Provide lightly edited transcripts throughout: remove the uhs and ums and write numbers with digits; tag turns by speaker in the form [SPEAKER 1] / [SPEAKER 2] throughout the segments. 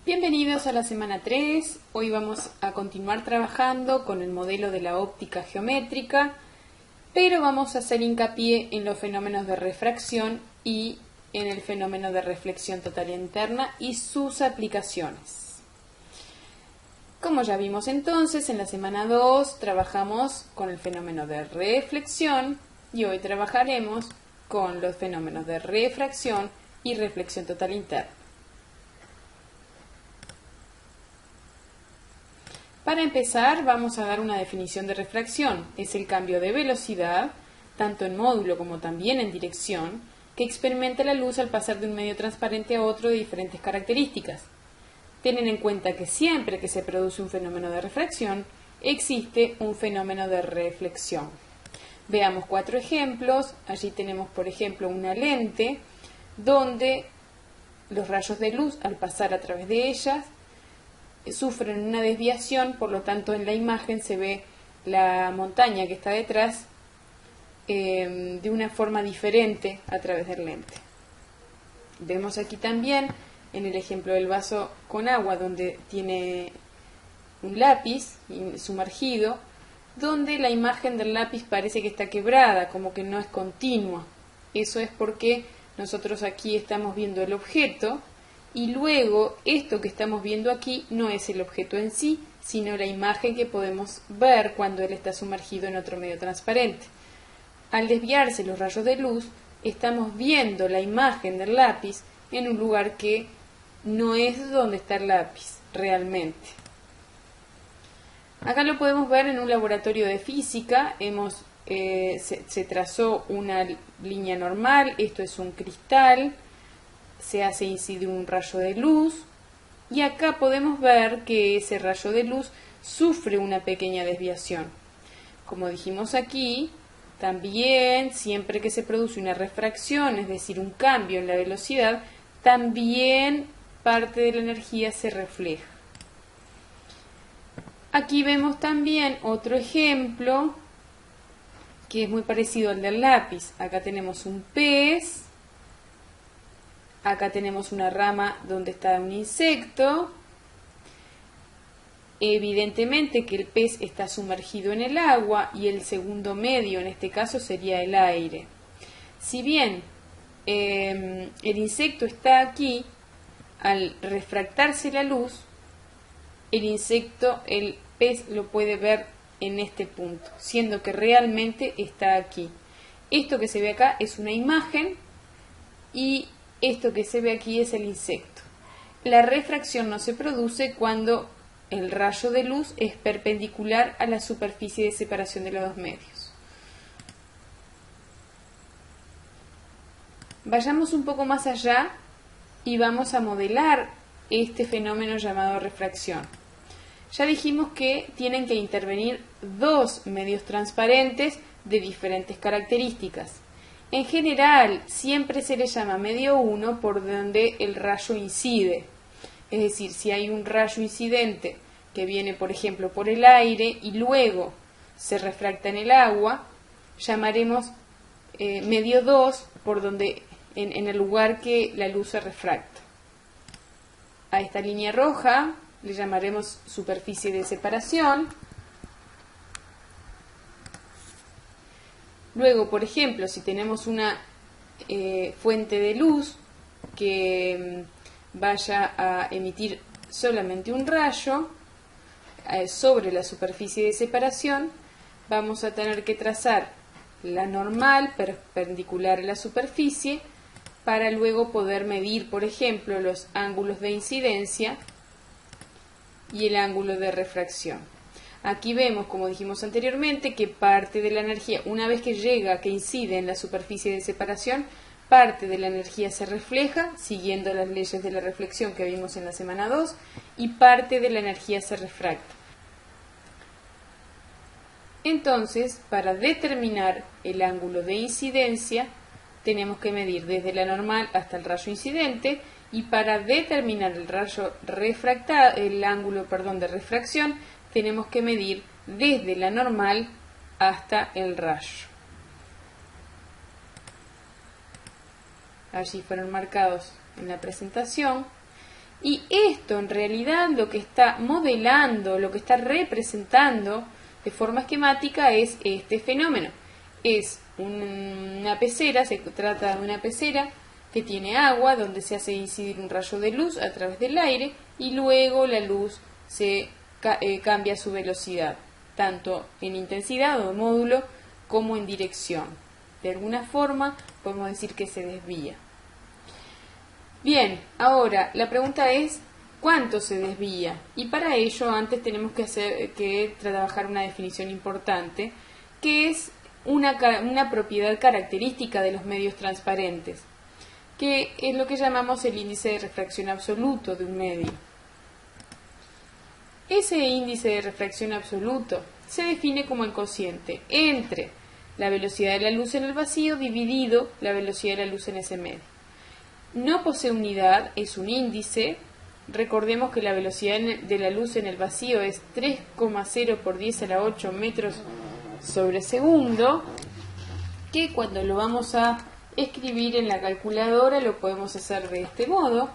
[SPEAKER 1] Bienvenidos a la semana 3. Hoy vamos a continuar trabajando con el modelo de la óptica geométrica, pero vamos a hacer hincapié en los fenómenos de refracción y en el fenómeno de reflexión total interna y sus aplicaciones. Como ya vimos entonces, en la semana 2 trabajamos con el fenómeno de reflexión y hoy trabajaremos con los fenómenos de refracción y reflexión total interna. Para empezar, vamos a dar una definición de refracción. Es el cambio de velocidad, tanto en módulo como también en dirección, que experimenta la luz al pasar de un medio transparente a otro de diferentes características. Tienen en cuenta que siempre que se produce un fenómeno de refracción, existe un fenómeno de reflexión. Veamos 4 ejemplos. Allí tenemos, por ejemplo, una lente donde los rayos de luz, al pasar a través de ellas, sufren una desviación, por lo tanto en la imagen se ve la montaña que está detrás de una forma diferente a través del lente. Vemos aquí también en el ejemplo del vaso con agua donde tiene un lápiz sumergido, donde la imagen del lápiz parece que está quebrada, como que no es continua. Eso es porque nosotros aquí estamos viendo el objeto y luego esto que estamos viendo aquí no es el objeto en sí, sino la imagen que podemos ver cuando él está sumergido en otro medio transparente. Al desviarse los rayos de luz, estamos viendo la imagen del lápiz en un lugar que no es donde está el lápiz realmente. Acá lo podemos ver en un laboratorio de física. Se trazó una línea normal, esto es un cristal, se hace incidir un rayo de luz y acá podemos ver que ese rayo de luz sufre una pequeña desviación. Como dijimos aquí, también siempre que se produce una refracción, es decir, un cambio en la velocidad, también parte de la energía se refleja. Aquí vemos también otro ejemplo que es muy parecido al del lápiz. Acá tenemos un pez. Acá tenemos una rama donde está un insecto. Evidentemente que el pez está sumergido en el agua y el segundo medio en este caso sería el aire. Si bien el insecto está aquí, al refractarse la luz, el pez lo puede ver en este punto, siendo que realmente está aquí. Esto que se ve acá es una imagen y esto que se ve aquí es el insecto. La refracción no se produce cuando el rayo de luz es perpendicular a la superficie de separación de los dos medios. Vayamos un poco más allá y vamos a modelar este fenómeno llamado refracción. Ya dijimos que tienen que intervenir dos medios transparentes de diferentes características. En general, siempre se le llama medio 1 por donde el rayo incide. Es decir, si hay un rayo incidente que viene, por ejemplo, por el aire y luego se refracta en el agua, llamaremos medio 2 por donde, en el lugar que la luz se refracta. A esta línea roja le llamaremos superficie de separación. Luego, por ejemplo, si tenemos una fuente de luz que vaya a emitir solamente un rayo sobre la superficie de separación, vamos a tener que trazar la normal perpendicular a la superficie para luego poder medir, por ejemplo, los ángulos de incidencia y el ángulo de refracción. Aquí vemos, como dijimos anteriormente, que parte de la energía, una vez que llega, que incide en la superficie de separación, parte de la energía se refleja, siguiendo las leyes de la reflexión que vimos en la semana 2, y parte de la energía se refracta. Entonces, para determinar el ángulo de incidencia, tenemos que medir desde la normal hasta el rayo incidente, y para determinar el ángulo de refracción, tenemos que medir desde la normal hasta el rayo. Allí fueron marcados en la presentación. Y esto en realidad lo que está modelando, lo que está representando de forma esquemática es este fenómeno. Es una pecera, se trata de una pecera que tiene agua donde se hace incidir un rayo de luz a través del aire y luego la luz cambia su velocidad, tanto en intensidad o módulo como en dirección. De alguna forma podemos decir que se desvía. Bien, ahora la pregunta es ¿cuánto se desvía? Y para ello antes tenemos que trabajar una definición importante, que es una propiedad característica de los medios transparentes, que es lo que llamamos el índice de refracción absoluto de un medio. Ese índice de refracción absoluto se define como el cociente entre la velocidad de la luz en el vacío dividido la velocidad de la luz en ese medio. No posee unidad, es un índice. Recordemos que la velocidad de la luz en el vacío es 3,0 por 10 a la 8 metros sobre segundo, que cuando lo vamos a escribir en la calculadora lo podemos hacer de este modo.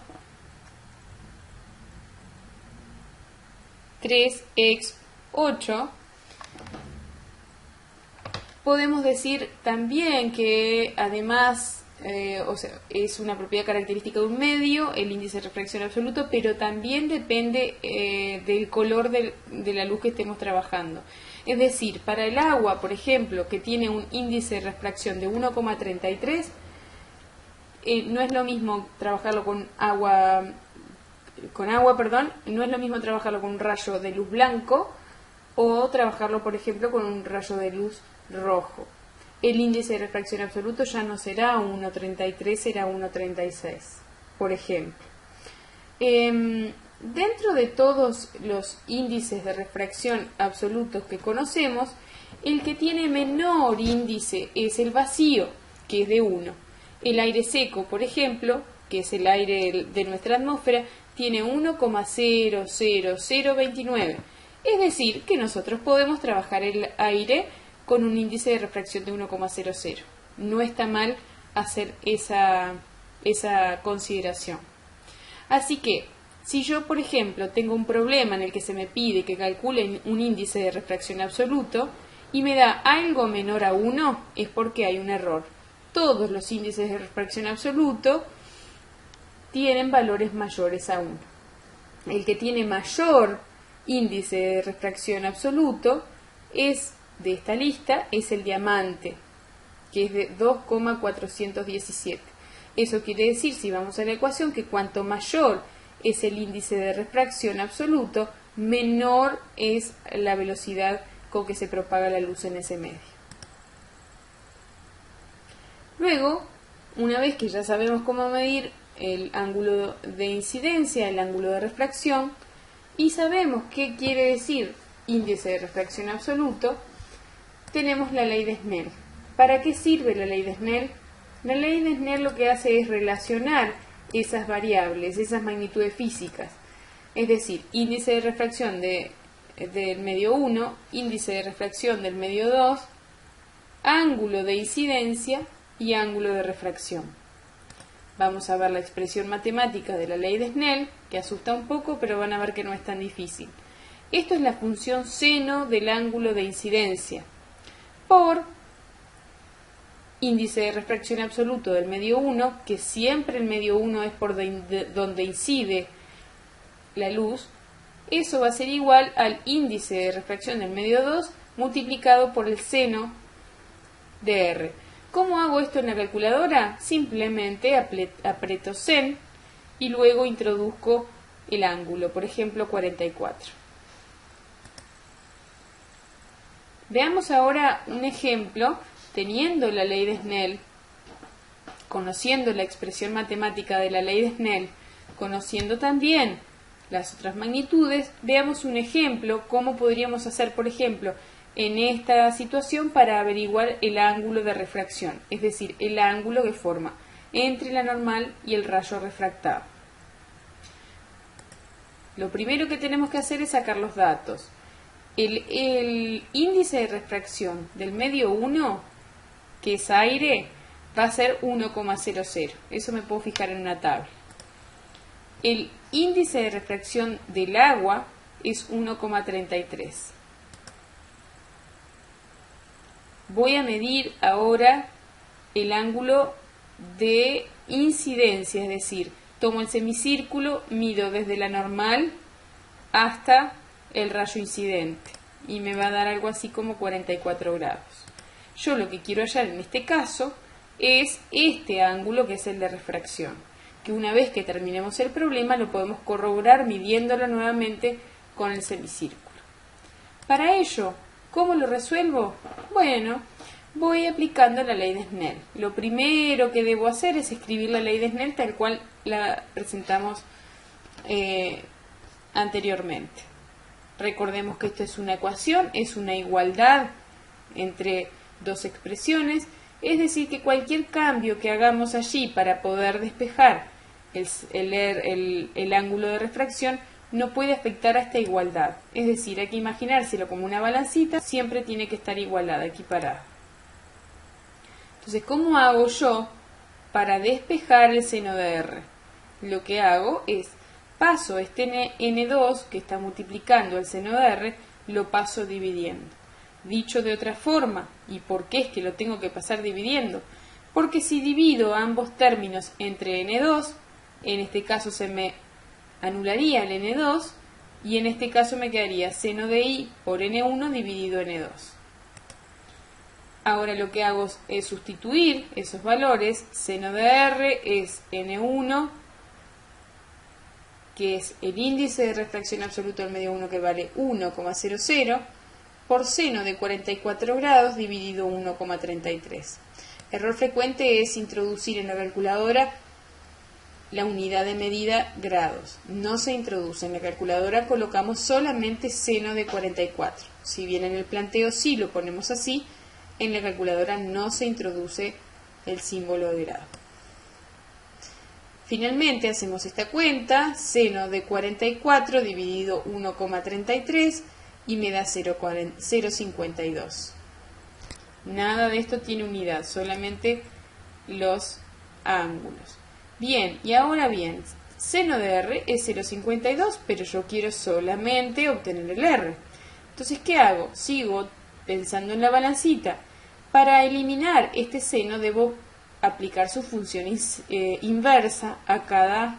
[SPEAKER 1] 3x8. Podemos decir también que además es una propiedad característica de un medio, el índice de refracción absoluto, pero también depende del color de la luz que estemos trabajando. Es decir, para el agua, por ejemplo, que tiene un índice de refracción de 1,33, no es lo mismo trabajarlo con agua, no es lo mismo trabajarlo con un rayo de luz blanco o trabajarlo, por ejemplo, con un rayo de luz rojo. El índice de refracción absoluto ya no será 1,33, será 1,36, por ejemplo. Dentro de todos los índices de refracción absolutos que conocemos, el que tiene menor índice es el vacío, que es de 1. El aire seco, por ejemplo, que es el aire de nuestra atmósfera, tiene 1,00029. Es decir, que nosotros podemos trabajar el aire con un índice de refracción de 1,00. No está mal hacer esa consideración. Así que, si yo, por ejemplo, tengo un problema en el que se me pide que calcule un índice de refracción absoluto y me da algo menor a 1, es porque hay un error. Todos los índices de refracción absoluto tienen valores mayores a 1. El que tiene mayor índice de refracción absoluto de esta lista es el diamante, que es de 2,417. Eso quiere decir, si vamos a la ecuación, que cuanto mayor es el índice de refracción absoluto, menor es la velocidad con que se propaga la luz en ese medio. Luego, una vez que ya sabemos cómo medir el ángulo de incidencia, el ángulo de refracción, y sabemos qué quiere decir índice de refracción absoluto, tenemos la ley de Snell. ¿Para qué sirve la ley de Snell? La ley de Snell lo que hace es relacionar esas variables, esas magnitudes físicas. Es decir, índice de refracción del medio 1, índice de refracción del medio 2, ángulo de incidencia y ángulo de refracción. Vamos a ver la expresión matemática de la ley de Snell, que asusta un poco, pero van a ver que no es tan difícil. Esto es la función seno del ángulo de incidencia por índice de refracción absoluto del medio 1, que siempre el medio 1 es por donde incide la luz. Eso va a ser igual al índice de refracción del medio 2 multiplicado por el seno de R. ¿Cómo hago esto en la calculadora? Simplemente aprieto sen y luego introduzco el ángulo, por ejemplo 44. Veamos ahora un ejemplo, teniendo la ley de Snell, conociendo la expresión matemática de la ley de Snell, conociendo también las otras magnitudes, veamos un ejemplo, cómo podríamos hacer, por ejemplo, en esta situación para averiguar el ángulo de refracción, es decir, el ángulo que forma entre la normal y el rayo refractado. Lo primero que tenemos que hacer es sacar los datos. El índice de refracción del medio 1, que es aire, va a ser 1,00. Eso me puedo fijar en una tabla. El índice de refracción del agua es 1,33. Voy a medir ahora el ángulo de incidencia, es decir, tomo el semicírculo, mido desde la normal hasta el rayo incidente y me va a dar algo así como 44 grados. Yo lo que quiero hallar en este caso es este ángulo, que es el de refracción, que una vez que terminemos el problema lo podemos corroborar midiéndolo nuevamente con el semicírculo. Para ello, ¿cómo lo resuelvo? Bueno, voy aplicando la ley de Snell. Lo primero que debo hacer es escribir la ley de Snell tal cual la presentamos anteriormente. Recordemos que esto es una ecuación, es una igualdad entre dos expresiones, es decir, que cualquier cambio que hagamos allí para poder despejar el ángulo de refracción no puede afectar a esta igualdad. Es decir, hay que imaginárselo como una balancita, siempre tiene que estar igualada, equiparada. Entonces, ¿cómo hago yo para despejar el seno de R? Lo que hago es, paso este N2 que está multiplicando el seno de R, lo paso dividiendo. Dicho de otra forma, ¿y por qué es que lo tengo que pasar dividiendo? Porque si divido ambos términos entre N2, en este caso se me anularía el N2 y en este caso me quedaría seno de I por N1 dividido N2. Ahora lo que hago es sustituir esos valores. Seno de R es N1, que es el índice de refracción absoluto del medio 1, que vale 1,00, por seno de 44 grados dividido 1,33. Error frecuente es introducir en la calculadora la unidad de medida grados. No se introduce. En la calculadora colocamos solamente seno de 44. Si bien en el planteo sí lo ponemos así, en la calculadora no se introduce el símbolo de grado. Finalmente hacemos esta cuenta, seno de 44 dividido 1,33 y me da 0,52. Nada de esto tiene unidad, solamente los ángulos. Bien, y ahora bien, seno de R es 0,52, pero yo quiero solamente obtener el R. Entonces, ¿qué hago? Sigo pensando en la balancita. Para eliminar este seno debo aplicar su función inversa a cada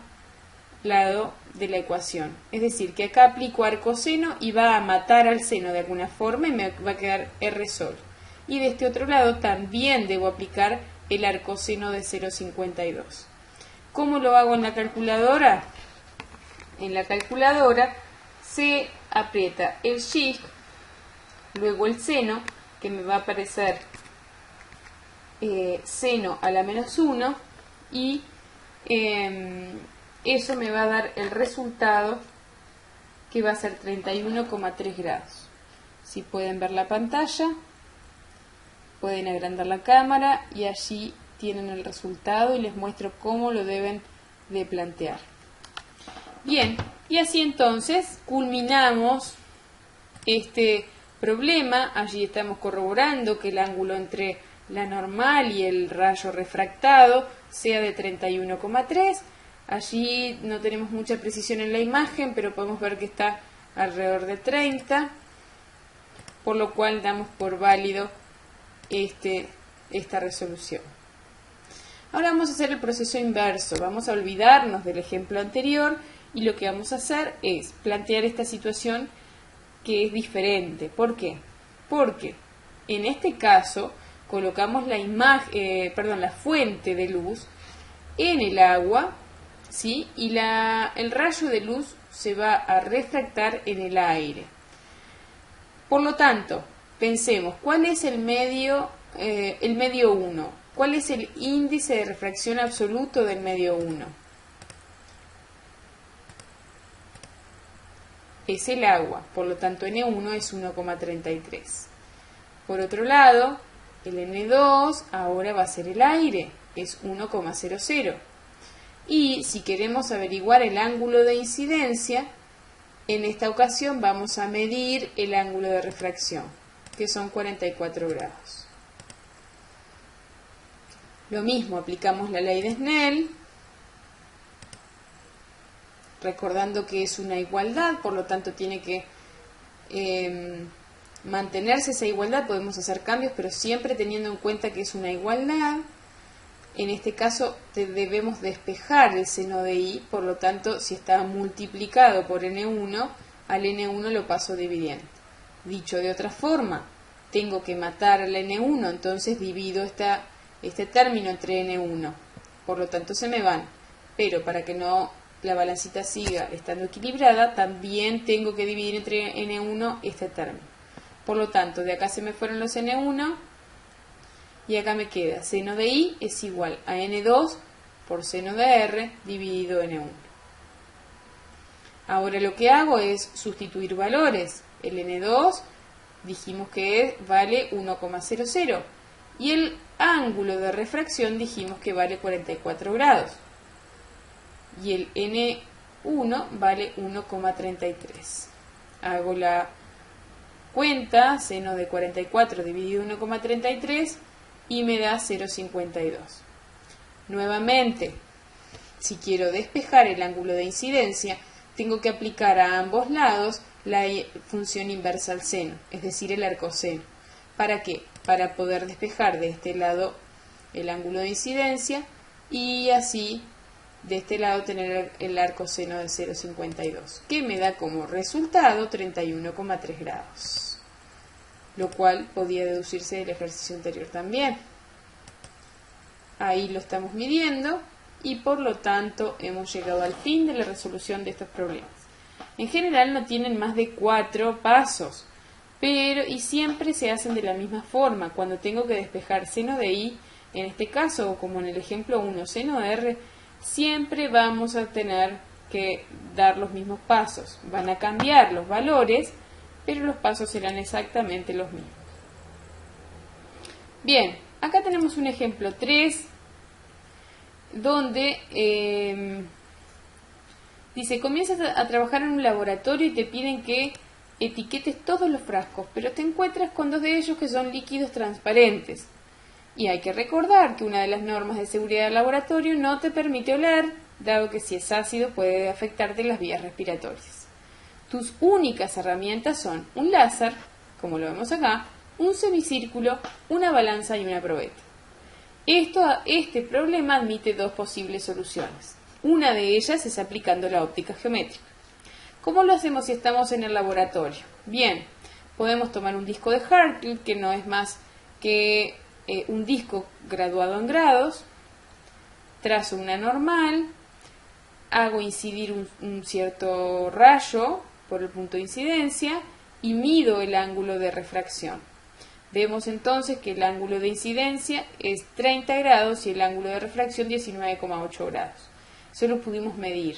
[SPEAKER 1] lado de la ecuación. Es decir, que acá aplico arcoseno y va a matar al seno de alguna forma y me va a quedar R solo. Y de este otro lado también debo aplicar el arcoseno de 0,52. ¿Cómo lo hago en la calculadora? En la calculadora se aprieta el Shift, luego el seno, que me va a aparecer seno a la menos 1, y eso me va a dar el resultado, que va a ser 31,3 grados. Si pueden ver la pantalla, pueden agrandar la cámara y allí tienen el resultado y les muestro cómo lo deben de plantear. Bien, y así entonces culminamos este problema. Allí estamos corroborando que el ángulo entre la normal y el rayo refractado sea de 31,3. Allí no tenemos mucha precisión en la imagen, pero podemos ver que está alrededor de 30, por lo cual damos por válido esta resolución. Ahora vamos a hacer el proceso inverso. Vamos a olvidarnos del ejemplo anterior y lo que vamos a hacer es plantear esta situación que es diferente. ¿Por qué? Porque en este caso colocamos la fuente de luz en el agua, ¿sí? Y el rayo de luz se va a refractar en el aire. Por lo tanto, pensemos, ¿cuál es el medio 1? ¿Cuál es el índice de refracción absoluto del medio 1? Es el agua, por lo tanto N1 es 1,33. Por otro lado, el N2 ahora va a ser el aire, es 1,00. Y si queremos averiguar el ángulo de incidencia, en esta ocasión vamos a medir el ángulo de refracción, que son 44 grados. Lo mismo, aplicamos la ley de Snell recordando que es una igualdad, por lo tanto tiene que mantenerse esa igualdad. Podemos hacer cambios, pero siempre teniendo en cuenta que es una igualdad. En este caso debemos despejar el seno de i, por lo tanto, si está multiplicado por n1, al n1 lo paso dividiendo. Dicho de otra forma, tengo que matar al n1, entonces divido este término entre n1. Por lo tanto, se me van. Pero para que no la balancita siga estando equilibrada, también tengo que dividir entre n1 este término. Por lo tanto, de acá se me fueron los n1 y acá me queda seno de i es igual a n2 por seno de r dividido n1. Ahora lo que hago es sustituir valores. El n2 dijimos que vale 1,00 y el ángulo de refracción dijimos que vale 44 grados. Y el n1 vale 1,33. Hago la cuenta, seno de 44 dividido 1,33 y me da 0,52. Nuevamente, si quiero despejar el ángulo de incidencia, tengo que aplicar a ambos lados la función inversa al seno, es decir, el arcoseno. ¿Para qué? Para poder despejar de este lado el ángulo de incidencia y así de este lado tener el arcoseno de 0,52, que me da como resultado 31,3 grados, lo cual podía deducirse del ejercicio anterior también. Ahí lo estamos midiendo y por lo tanto hemos llegado al fin de la resolución de estos problemas. En general no tienen más de 4 pasos, y siempre se hacen de la misma forma. Cuando tengo que despejar seno de i, en este caso, o como en el ejemplo 1, seno de r, siempre vamos a tener que dar los mismos pasos. Van a cambiar los valores, pero los pasos serán exactamente los mismos. Bien, acá tenemos un ejemplo 3, donde dice, comienzas a trabajar en un laboratorio y te piden que etiquetes todos los frascos, pero te encuentras con 2 de ellos que son líquidos transparentes. Y hay que recordar que una de las normas de seguridad del laboratorio no te permite oler, dado que si es ácido puede afectarte las vías respiratorias. Tus únicas herramientas son un láser, como lo vemos acá, un semicírculo, una balanza y una probeta. Este problema admite 2 posibles soluciones. Una de ellas es aplicando la óptica geométrica. ¿Cómo lo hacemos si estamos en el laboratorio? Bien, podemos tomar un disco de Hartle, que no es más que un disco graduado en grados, trazo una normal, hago incidir un cierto rayo por el punto de incidencia y mido el ángulo de refracción. Vemos entonces que el ángulo de incidencia es 30 grados y el ángulo de refracción 19,8 grados. Eso lo pudimos medir.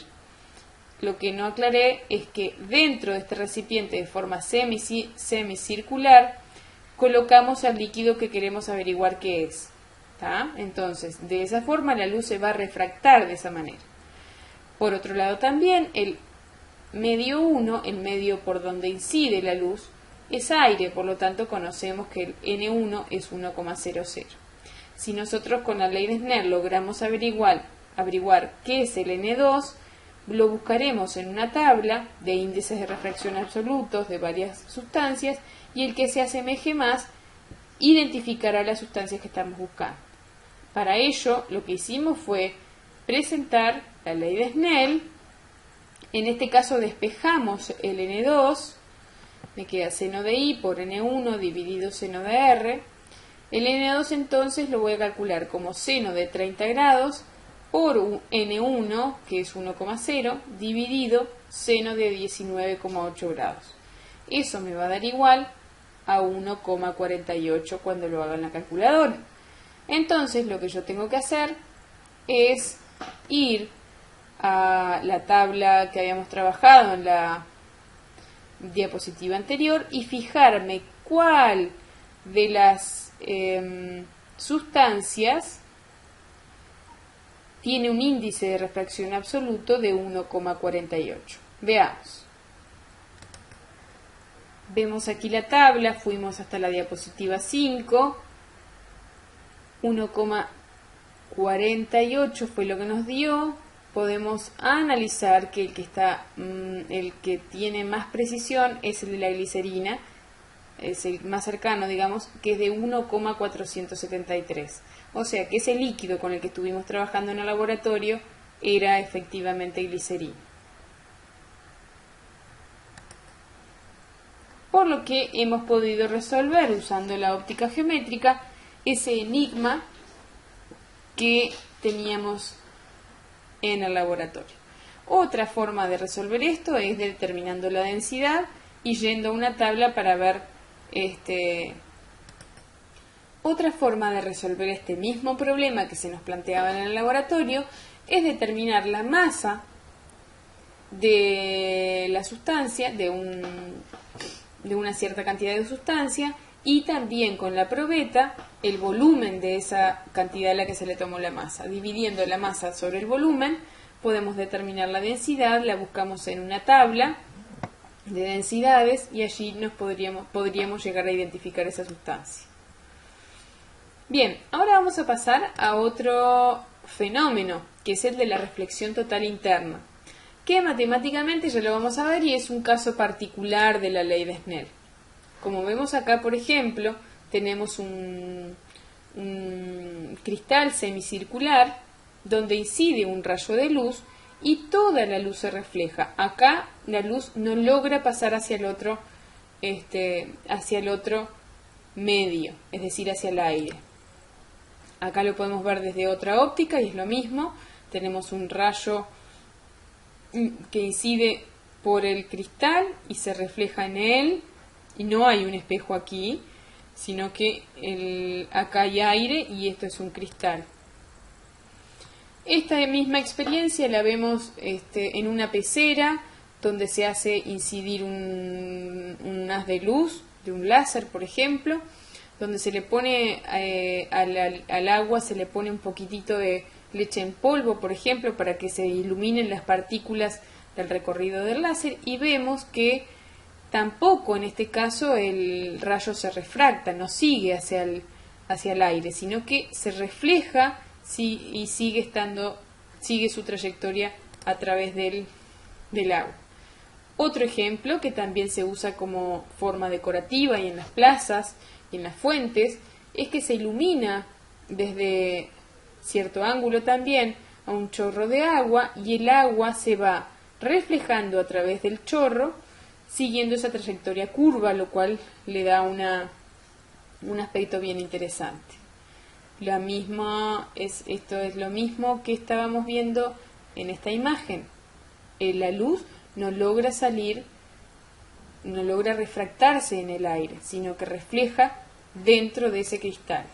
[SPEAKER 1] Lo que no aclaré es que dentro de este recipiente de forma semicircular colocamos al líquido que queremos averiguar qué es. ¿Tá? Entonces, de esa forma la luz se va a refractar de esa manera. Por otro lado también, el medio 1, el medio por donde incide la luz, es aire, por lo tanto conocemos que el N1 es 1,00. Si nosotros con la ley de Snell logramos averiguar qué es el N2, lo buscaremos en una tabla de índices de refracción absolutos de varias sustancias y el que se asemeje más identificará las sustancias que estamos buscando. Para ello, lo que hicimos fue presentar la ley de Snell. En este caso despejamos el N2, me queda seno de i por N1 dividido seno de r. El N2 entonces lo voy a calcular como seno de 30 grados por N1, que es 1,0, dividido seno de 19,8 grados. Eso me va a dar igual a 1,48 cuando lo haga en la calculadora. Entonces lo que yo tengo que hacer es ir a la tabla que habíamos trabajado en la diapositiva anterior y fijarme cuál de las sustancias tiene un índice de refracción absoluto de 1,48. Veamos. Vemos aquí la tabla, fuimos hasta la diapositiva 5, 1,48 fue lo que nos dio podemos analizar que el que tiene más precisión es el de la glicerina, es el más cercano, digamos, que es de 1,473. O sea que ese líquido con el que estuvimos trabajando en el laboratorio era efectivamente glicerina. Por lo que hemos podido resolver usando la óptica geométrica ese enigma que teníamos en el laboratorio. Otra forma de resolver esto es determinando la densidad y yendo a una tabla para ver otra forma de resolver este mismo problema que se nos planteaba en el laboratorio es determinar la masa de la sustancia, de una cierta cantidad de sustancia, y también con la probeta el volumen de esa cantidad a la que se le tomó la masa. Dividiendo la masa sobre el volumen podemos determinar la densidad, la buscamos en una tabla de densidades y allí podríamos llegar a identificar esa sustancia. Bien, ahora vamos a pasar a otro fenómeno, que es el de la reflexión total interna, que matemáticamente ya lo vamos a ver y es un caso particular de la ley de Snell. Como vemos acá, por ejemplo, tenemos un cristal semicircular donde incide un rayo de luz y toda la luz se refleja. Acá la luz no logra pasar hacia el otro medio, es decir, hacia el aire. Acá lo podemos ver desde otra óptica y es lo mismo. Tenemos un rayo que incide por el cristal y se refleja en él, y no hay un espejo aquí, sino que acá hay aire y esto es un cristal. Esta misma experiencia la vemos en una pecera donde se hace incidir un haz de luz de un láser, por ejemplo, donde se le pone al agua se le pone un poquitito de leche en polvo, por ejemplo, para que se iluminen las partículas del recorrido del láser, y vemos que tampoco en este caso el rayo se refracta, no sigue hacia el aire, sino que se refleja y sigue su trayectoria a través del agua. Otro ejemplo que también se usa como forma decorativa y en las plazas y en las fuentes es que se ilumina desde cierto ángulo también a un chorro de agua y el agua se va reflejando a través del chorro siguiendo esa trayectoria curva, lo cual le da un aspecto bien interesante. Esto es lo mismo que estábamos viendo en esta imagen. La luz no logra refractarse en el aire, sino que refleja dentro de ese cristal.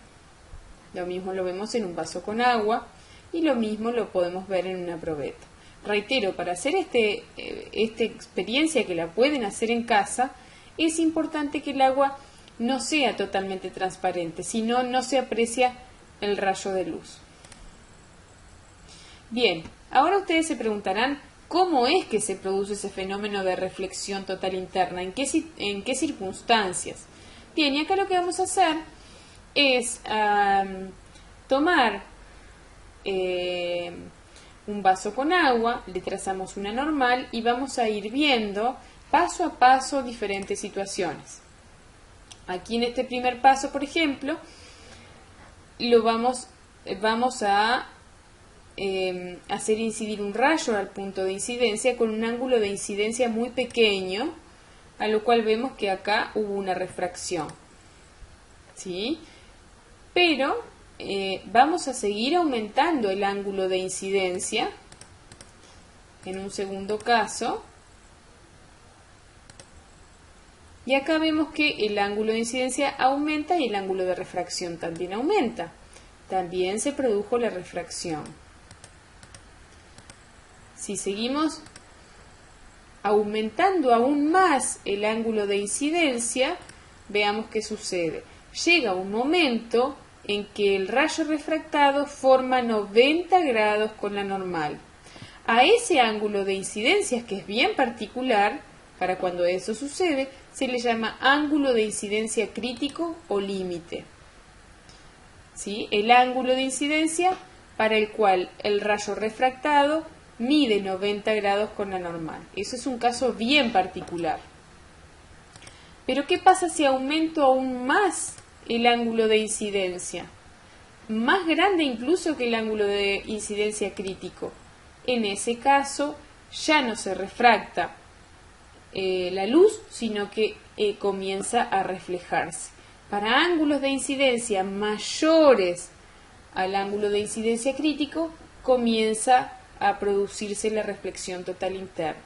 [SPEAKER 1] Lo mismo lo vemos en un vaso con agua y lo mismo lo podemos ver en una probeta. Reitero, para hacer esta experiencia, que la pueden hacer en casa, es importante que el agua no sea totalmente transparente, si no, no se aprecia el rayo de luz. Bien, ahora ustedes se preguntarán cómo es que se produce ese fenómeno de reflexión total interna, en qué circunstancias. Bien, y acá lo que vamos a hacer es tomar un vaso con agua, le trazamos una normal y vamos a ir viendo paso a paso diferentes situaciones. Aquí en este primer paso, por ejemplo, vamos a hacer incidir un rayo al punto de incidencia con un ángulo de incidencia muy pequeño, a lo cual vemos que acá hubo una refracción, ¿sí? Pero vamos a seguir aumentando el ángulo de incidencia en un segundo caso, y acá vemos que el ángulo de incidencia aumenta y el ángulo de refracción también aumenta. También se produjo la refracción. Si seguimos aumentando aún más el ángulo de incidencia, veamos qué sucede. Llega un momento en que el rayo refractado forma 90 grados con la normal. A ese ángulo de incidencia, que es bien particular, para cuando eso sucede, se le llama ángulo de incidencia crítico o límite. ¿Sí? El ángulo de incidencia para el cual el rayo refractado mide 90 grados con la normal. Eso es un caso bien particular. Pero ¿qué pasa si aumento aún más el ángulo de incidencia? Más grande incluso que el ángulo de incidencia crítico. En ese caso ya no se refracta la luz, sino que comienza a reflejarse. Para ángulos de incidencia mayores al ángulo de incidencia crítico, comienza a producirse la reflexión total interna.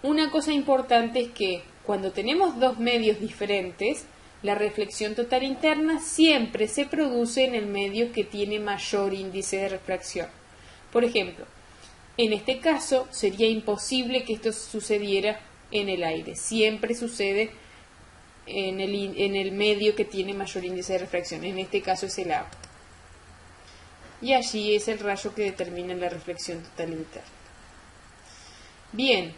[SPEAKER 1] Una cosa importante es que cuando tenemos dos medios diferentes, la reflexión total interna siempre se produce en el medio que tiene mayor índice de refracción. Por ejemplo, en este caso sería imposible que esto sucediera en el aire. Siempre sucede en el medio que tiene mayor índice de refracción. En este caso es el agua. Y allí es el rayo que determina la reflexión total interna. Bien,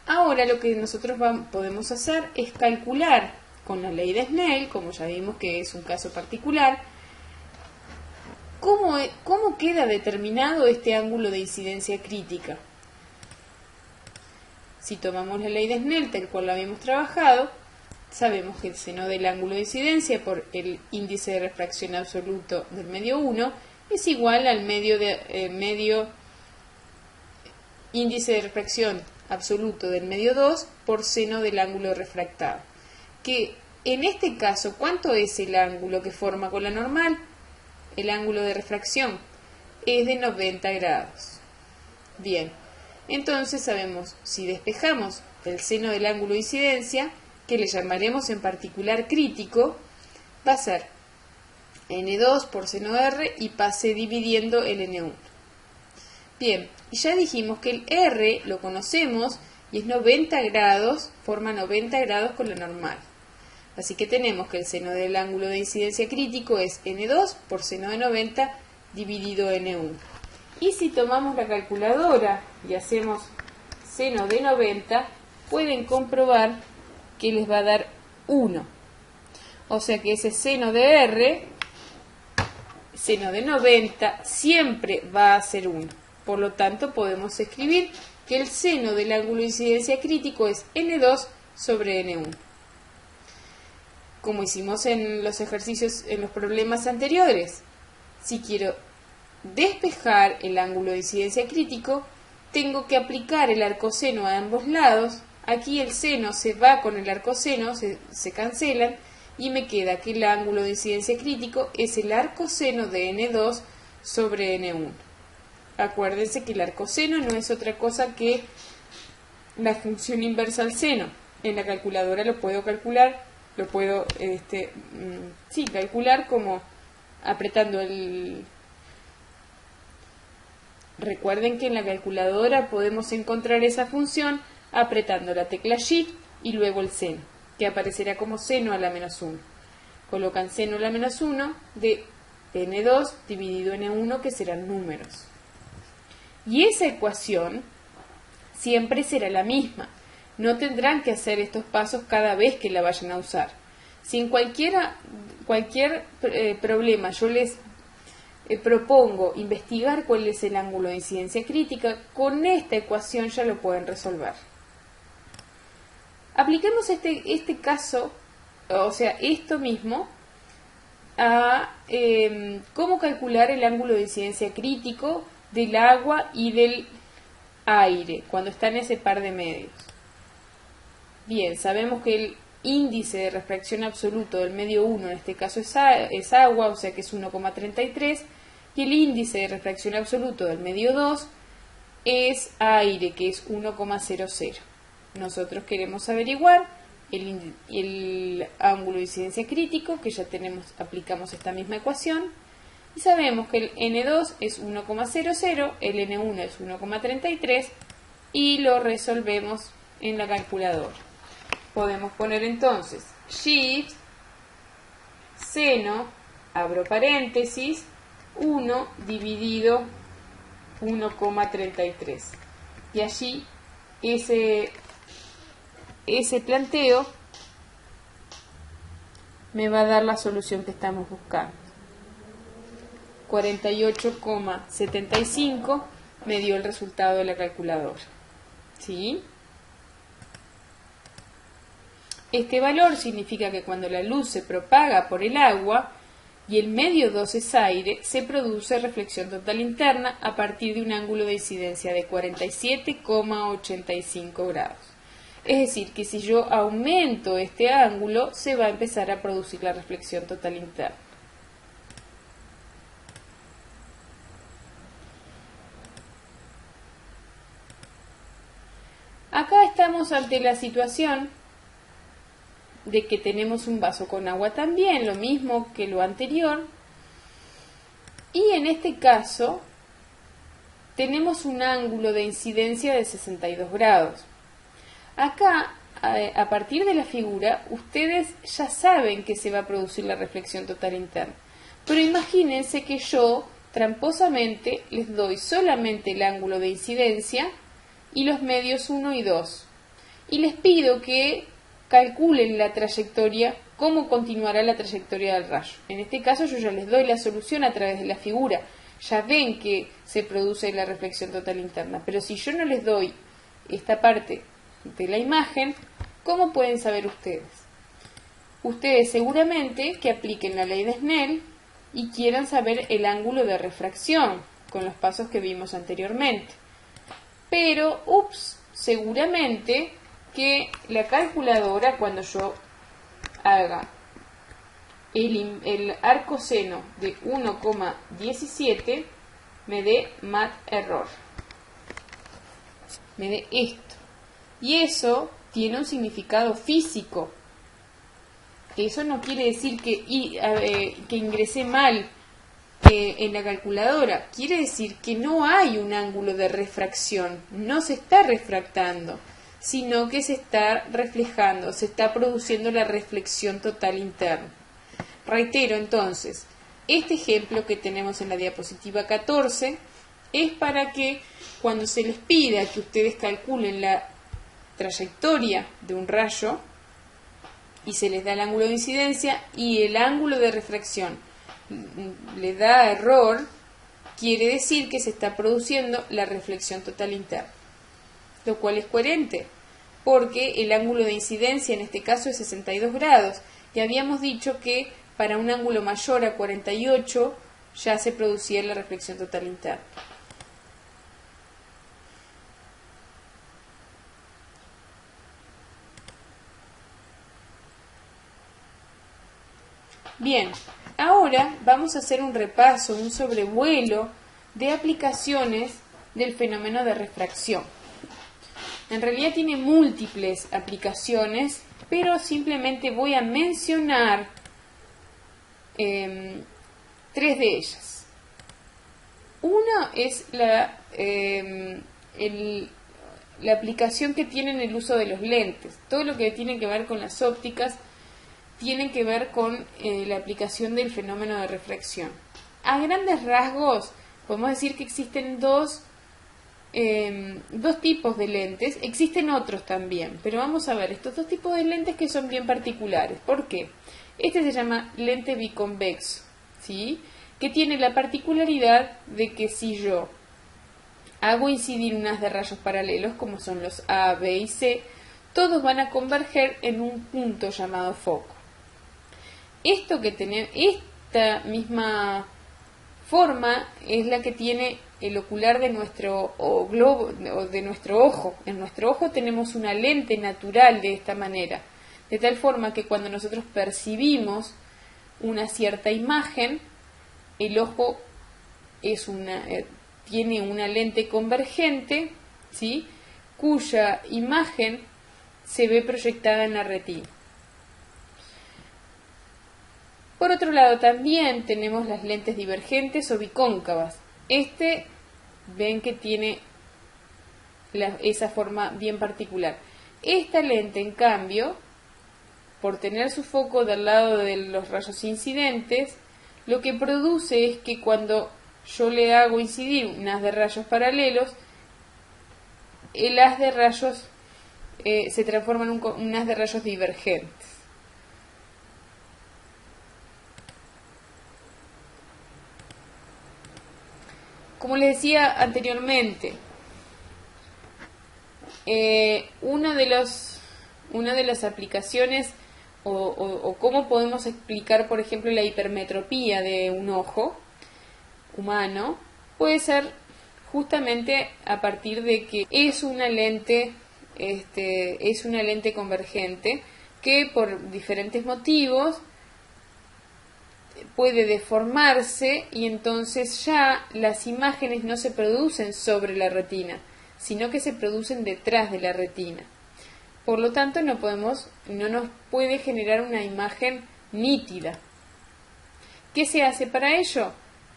[SPEAKER 1] ahora lo que nosotros podemos hacer es calcular con la ley de Snell, como ya vimos que es un caso particular, ¿cómo queda determinado este ángulo de incidencia crítica? Si tomamos la ley de Snell tal cual la habíamos trabajado, sabemos que el seno del ángulo de incidencia por el índice de refracción absoluto del medio 1 es igual al medio índice de refracción absoluto del medio 2 por seno del ángulo refractado. Que en este caso, ¿cuánto es el ángulo que forma con la normal? El ángulo de refracción es de 90 grados. Bien, entonces sabemos, si despejamos el seno del ángulo de incidencia, que le llamaremos en particular crítico, va a ser N2 por seno R y pase dividiendo el N1. Bien, y ya dijimos que el R lo conocemos y es 90 grados, forma 90 grados con la normal. Así que tenemos que el seno del ángulo de incidencia crítico es N2 por seno de 90 dividido N1. Y si tomamos la calculadora y hacemos seno de 90, pueden comprobar que les va a dar 1. O sea que ese seno de R, seno de 90, siempre va a ser 1. Por lo tanto, podemos escribir que el seno del ángulo de incidencia crítico es N2 sobre N1. Como hicimos en los ejercicios, en los problemas anteriores. Si quiero despejar el ángulo de incidencia crítico, tengo que aplicar el arcoseno a ambos lados. Aquí el seno se va con el arcoseno, se cancelan, y me queda que el ángulo de incidencia crítico es el arcoseno de N2 sobre N1. Acuérdense que el arcoseno no es otra cosa que la función inversa al seno. En la calculadora lo puedo calcular, calcular como apretando el... Recuerden que en la calculadora podemos encontrar esa función apretando la tecla Shift y luego el seno, que aparecerá como seno a la menos 1. Colocan seno a la menos 1 de N2 dividido N1, que serán números. Y esa ecuación siempre será la misma. No tendrán que hacer estos pasos cada vez que la vayan a usar. Si en cualquier problema yo les propongo investigar cuál es el ángulo de incidencia crítica, con esta ecuación ya lo pueden resolver. Apliquemos este caso, o sea, esto mismo, a cómo calcular el ángulo de incidencia crítico del agua y del aire cuando está en ese par de medios. Bien, sabemos que el índice de refracción absoluto del medio 1 en este caso es agua, o sea que es 1,33, y el índice de refracción absoluto del medio 2 es aire, que es 1,00. Nosotros queremos averiguar el ángulo de incidencia crítico, que ya aplicamos esta misma ecuación, y sabemos que el N2 es 1,00, el N1 es 1,33, y lo resolvemos en la calculadora. Podemos poner entonces Shift, seno, abro paréntesis, 1 dividido 1,33. Y allí ese planteo me va a dar la solución que estamos buscando. 48,75 me dio el resultado de la calculadora. ¿Sí? Este valor significa que cuando la luz se propaga por el agua y el medio 2 es aire, se produce reflexión total interna a partir de un ángulo de incidencia de 47,85 grados. Es decir, que si yo aumento este ángulo, se va a empezar a producir la reflexión total interna. Acá estamos ante la situación de que tenemos un vaso con agua también, lo mismo que lo anterior, y en este caso tenemos un ángulo de incidencia de 62 grados. Acá, a partir de la figura, ustedes ya saben que se va a producir la reflexión total interna, pero imagínense que yo tramposamente les doy solamente el ángulo de incidencia y los medios 1 y 2, y les pido que calculen la trayectoria, cómo continuará la trayectoria del rayo. En este caso yo ya les doy la solución a través de la figura, ya ven que se produce la reflexión total interna, pero si yo no les doy esta parte de la imagen, ¿cómo pueden saber ustedes? Ustedes seguramente que apliquen la ley de Snell y quieran saber el ángulo de refracción con los pasos que vimos anteriormente. Pero, seguramente que la calculadora, cuando yo haga el arco seno de 1,17, me dé mat error. Me dé esto. Y eso tiene un significado físico. Eso no quiere decir que ingresé mal en la calculadora. Quiere decir que no hay un ángulo de refracción. No se está refractando, sino que se está reflejando, se está produciendo la reflexión total interna. Reitero entonces, este ejemplo que tenemos en la diapositiva 14 es para que cuando se les pida que ustedes calculen la trayectoria de un rayo y se les da el ángulo de incidencia y el ángulo de refracción le da error, quiere decir que se está produciendo la reflexión total interna, lo cual es coherente, porque el ángulo de incidencia en este caso es 62 grados, y habíamos dicho que para un ángulo mayor a 48 ya se producía la reflexión total interna. Bien, ahora vamos a hacer un repaso, un sobrevuelo de aplicaciones del fenómeno de refracción. En realidad tiene múltiples aplicaciones, pero simplemente voy a mencionar 3 de ellas. Una es la aplicación que tiene en el uso de los lentes. Todo lo que tiene que ver con las ópticas tiene que ver con la aplicación del fenómeno de refracción. A grandes rasgos, podemos decir que existen dos tipos de lentes. Existen otros también, pero vamos a ver estos 2 tipos de lentes que son bien particulares. ¿Por qué? Este se llama lente biconvexo, ¿sí? Que tiene la particularidad de que si yo hago incidir un haz de rayos paralelos, como son los A, B y C, todos van a converger en un punto llamado foco. Esta misma forma es la que tiene el ocular de nuestro globo o de nuestro ojo. En nuestro ojo tenemos una lente natural de esta manera, de tal forma que cuando nosotros percibimos una cierta imagen, el ojo tiene una lente convergente, ¿sí?, cuya imagen se ve proyectada en la retina. Por otro lado, también tenemos las lentes divergentes o bicóncavas. Ven que tiene esa forma bien particular. Esta lente, en cambio, por tener su foco del lado de los rayos incidentes, lo que produce es que cuando yo le hago incidir un haz de rayos paralelos, el haz de rayos se transforma en un haz de rayos divergentes. Como les decía anteriormente, una de las aplicaciones o cómo podemos explicar, por ejemplo, la hipermetropía de un ojo humano puede ser justamente a partir de que es una lente convergente que por diferentes motivos puede deformarse y entonces ya las imágenes no se producen sobre la retina, sino que se producen detrás de la retina. Por lo tanto, no nos puede generar una imagen nítida. ¿Qué se hace para ello?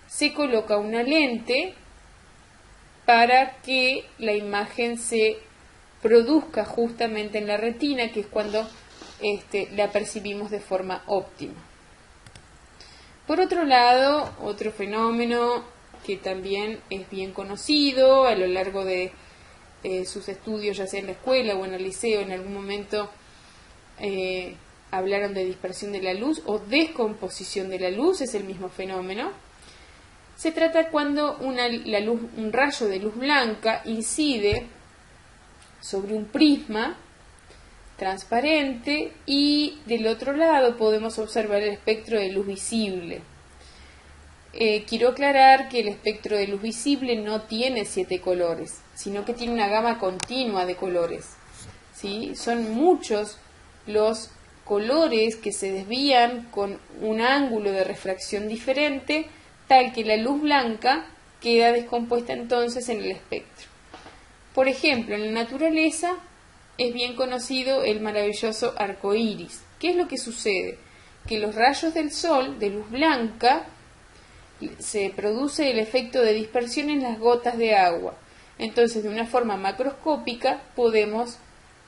[SPEAKER 1] Se coloca una lente para que la imagen se produzca justamente en la retina, que es cuando la percibimos de forma óptima. Por otro lado, otro fenómeno que también es bien conocido a lo largo de sus estudios, ya sea en la escuela o en el liceo, en algún momento hablaron de dispersión de la luz o descomposición de la luz, es el mismo fenómeno. Se trata cuando un rayo de luz blanca incide sobre un prisma transparente y del otro lado podemos observar el espectro de luz visible. Quiero aclarar que el espectro de luz visible no tiene 7 colores, sino que tiene una gama continua de colores, ¿sí? Son muchos los colores que se desvían con un ángulo de refracción diferente, tal que la luz blanca queda descompuesta entonces en el espectro. Por ejemplo, en la naturaleza es bien conocido el maravilloso arco iris. ¿Qué es lo que sucede? Que los rayos del sol, de luz blanca, se produce el efecto de dispersión en las gotas de agua. Entonces, de una forma macroscópica, podemos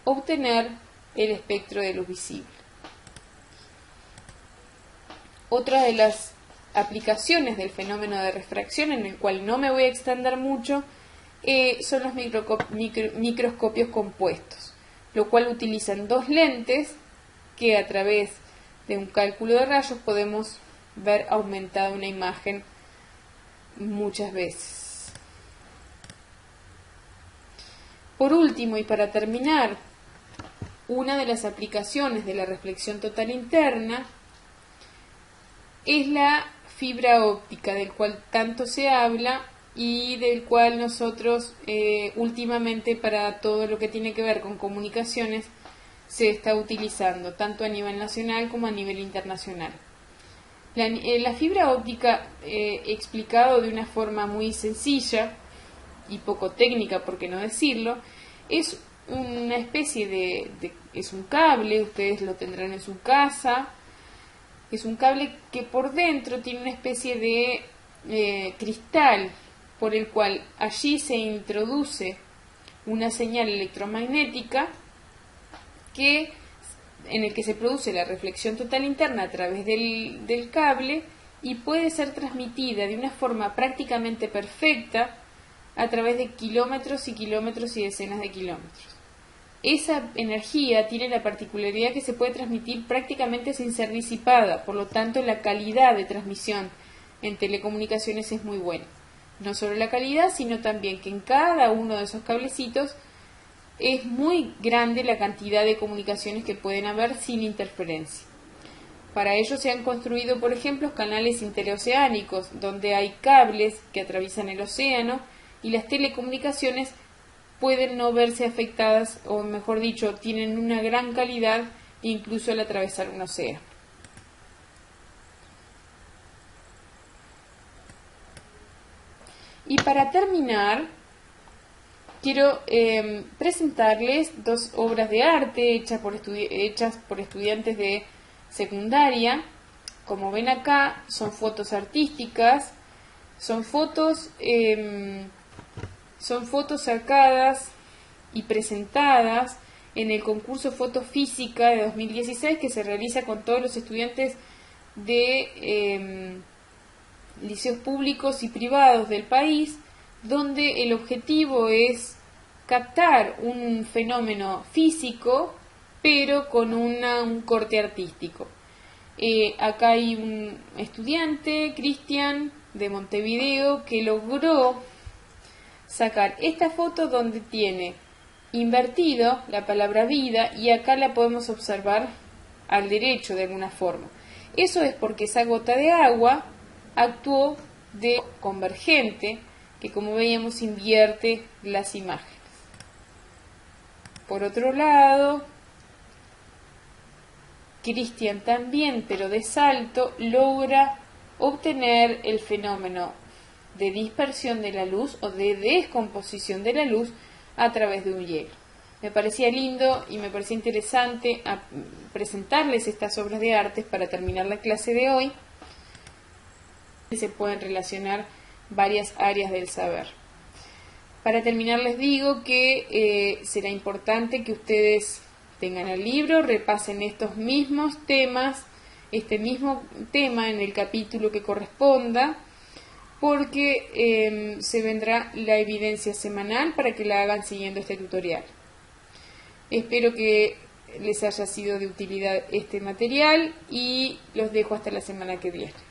[SPEAKER 1] obtener el espectro de luz visible. Otra de las aplicaciones del fenómeno de refracción, en el cual no me voy a extender mucho, son los microscopios compuestos, lo cual utilizan 2 lentes que a través de un cálculo de rayos podemos ver aumentada una imagen muchas veces. Por último, y para terminar, una de las aplicaciones de la reflexión total interna es la fibra óptica, del cual tanto se habla y del cual nosotros últimamente para todo lo que tiene que ver con comunicaciones se está utilizando, tanto a nivel nacional como a nivel internacional. La fibra óptica, explicado de una forma muy sencilla y poco técnica, por qué no decirlo, es una especie es un cable, ustedes lo tendrán en su casa, es un cable que por dentro tiene una especie de cristal por el cual allí se introduce una señal electromagnética en el que se produce la reflexión total interna a través del cable y puede ser transmitida de una forma prácticamente perfecta a través de kilómetros y kilómetros y decenas de kilómetros. Esa energía tiene la particularidad que se puede transmitir prácticamente sin ser disipada, por lo tanto la calidad de transmisión en telecomunicaciones es muy buena. No solo la calidad, sino también que en cada uno de esos cablecitos es muy grande la cantidad de comunicaciones que pueden haber sin interferencia. Para ello se han construido, por ejemplo, canales interoceánicos, donde hay cables que atraviesan el océano y las telecomunicaciones pueden no verse afectadas, o mejor dicho, tienen una gran calidad incluso al atravesar un océano. Y para terminar, quiero presentarles 2 obras de arte hechas por estudiantes de secundaria. Como ven acá, son fotos artísticas, son fotos sacadas y presentadas en el concurso Fotofísica de 2016 que se realiza con todos los estudiantes de liceos públicos y privados del país, donde el objetivo es captar un fenómeno físico pero con un corte artístico. Acá hay un estudiante, Cristian, de Montevideo que logró sacar esta foto donde tiene invertido la palabra vida y acá la podemos observar al derecho de alguna forma. Eso es porque esa gota de agua actuó de convergente, que como veíamos invierte las imágenes. Por otro lado, Cristian también, pero de Salto, logra obtener el fenómeno de dispersión de la luz o de descomposición de la luz a través de un hielo. Me parecía lindo y me parecía interesante presentarles estas obras de arte para terminar la clase de hoy. Se pueden relacionar varias áreas del saber. Para terminar les digo que será importante que ustedes tengan el libro, repasen estos mismos temas, este mismo tema en el capítulo que corresponda, porque se vendrá la evidencia semanal para que la hagan siguiendo este tutorial. Espero que les haya sido de utilidad este material y los dejo hasta la semana que viene.